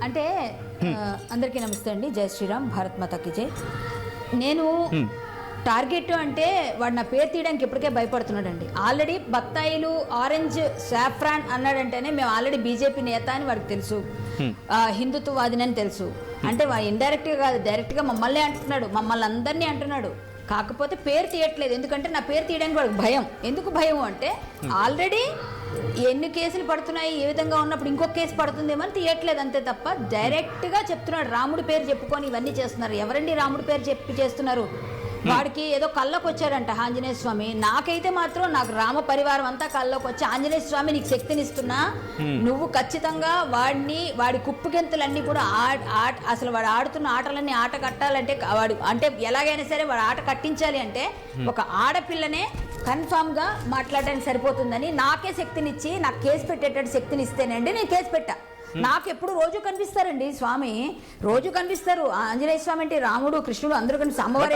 అంటే అందరికీ నమస్తే అండి. జై శ్రీరామ్, భారత్ మాతాకి జై. నేను టార్గెట్ అంటే వాడు నా పేరు తీయడానికి ఇప్పటికే భయపడుతున్నాడండి. ఆల్రెడీ బత్తాయిలు ఆరెంజ్ సాఫ్రాన్ అన్నాడంటేనే మేము ఆల్రెడీ బీజేపీ నేత అని వాడికి తెలుసు, హిందుత్వవాదిని తెలుసు. అంటే వాడు ఇండైరెక్ట్గా కాదు, డైరెక్ట్గా మమ్మల్ని అంటున్నాడు, మమ్మల్ని అందరినీ అంటున్నాడు. కాకపోతే పేరు తీయట్లేదు, ఎందుకంటే నా పేరు తీయడానికి వాడికి భయం. ఎందుకు భయం అంటే ఆల్రెడీ ఎన్ని కేసులు పడుతున్నాయి, ఏ విధంగా ఉన్నప్పుడు ఇంకొక కేసు పడుతుందేమో అని తీయట్లేదు, అంతే తప్ప డైరెక్ట్గా చెప్తున్నాడు. రాముడి పేరు చెప్పుకొని ఇవన్నీ చేస్తున్నారు. ఎవరండి రాముడి పేరు చెప్పి చేస్తున్నారు? వాడికి ఏదో కళ్ళకు వచ్చాడంట ఆంజనేయ స్వామి. నాకైతే మాత్రం నాకు రామ పరివారం అంతా కళ్ళకు వచ్చి, ఆంజనేయ స్వామి నీకు శక్తినిస్తున్నా, నువ్వు ఖచ్చితంగా వాడి కుప్పుగెంతులన్నీ కూడా అసలు వాడు ఆడుతున్న ఆటలన్నీ ఆట కట్టాలంటే వాడు అంటే ఎలాగైనా సరే వాడు ఆట కట్టించాలి అంటే ఒక ఆడపిల్లనే కన్ఫామ్గా మాట్లాడడానికి సరిపోతుందని నాకే శక్తినిచ్చి నాకు కేసు పెట్టేటట్టు శక్తినిస్తేనండి నేను కేసు పెట్టా. నాకు ఎప్పుడు రోజు కనిపిస్తారండి స్వామి, రోజు కనిపిస్తారు. ఆంజనేయ స్వామి అంటే రాముడు కృష్ణుడు అందరూ కనిపిస్తారు. అమ్మవారి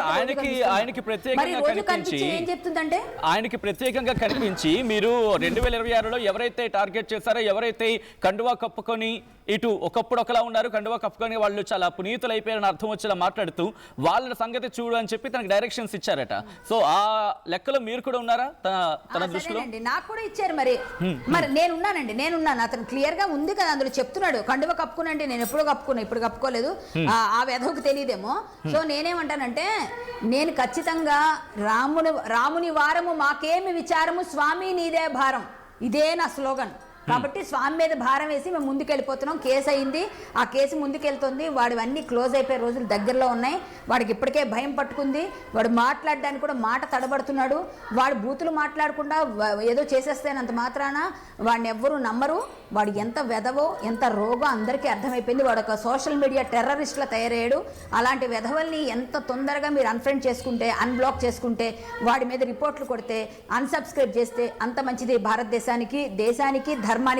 ఆయనకి ప్రత్యేకంగా కనిపించి మీరు 2026లో ఎవరైతే టార్గెట్ చేశారో, ఎవరైతే కండువా కప్పుకొని ఇటు ఒకప్పుడు ఒకలా ఉన్నారు, కండువా కప్పుకొని వాళ్ళు చాలా పునీతులు అయిపోయారని అర్థం వచ్చేలా మాట్లాడుతూ వాళ్ళ సంగతి చూడు అని చెప్పి తనకు డైరెక్షన్స్ ఇచ్చారట. సో ఆ లెక్కలో మీరు కూడా ఉన్నారా తన దృష్టిలో? నాకు కూడా ఇచ్చారు. మరి నేనున్నాను. అతను క్లియర్ గా ఉంది కదా, అందులో చెప్తున్నాడు కండువా కప్పుకునండి. నేను ఎప్పుడు కప్పుకున్నా, ఇప్పుడు కప్పుకోలేదు. ఆ వెధవుకి తెలియదేమో. సో నేనేమంటానంటే, నేను ఖచ్చితంగా రాముని వారము మాకేమి విచారము, స్వామి నీదే భారం, ఇదే నా స్లోగన్. కాబట్టి స్వామి మీద భారం వేసి మేము ముందుకెళ్ళిపోతున్నాం. కేసు అయింది, ఆ కేసు ముందుకెళ్తుంది. వాడివన్నీ క్లోజ్ అయిపోయే రోజులు దగ్గరలో ఉన్నాయి. వాడికి ఇప్పటికే భయం పట్టుకుంది. వాడు మాట్లాడడానికి కూడా మాట తడబడుతున్నాడు. వాడు బూతులు మాట్లాడకుండా ఏదో చేసేస్తానంత మాత్రాన వాడిని ఎవ్వరూ నమ్మరు. వాడు ఎంత వెధవో ఎంత రోగో అందరికీ అర్థమైపోయింది. వాడు ఒక సోషల్ మీడియా టెర్రరిస్ట్లా తయారయ్యాడు. అలాంటి వెధవల్ని ఎంత తొందరగా మీరు అన్ఫ్రెండ్ చేసుకుంటే, అన్బ్లాక్ చేసుకుంటే, వాడి మీద రిపోర్ట్లు కొడితే, అన్సబ్స్క్రైబ్ చేస్తే అంత మంచిది భారతదేశానికి, దేశానికి, ధర్మ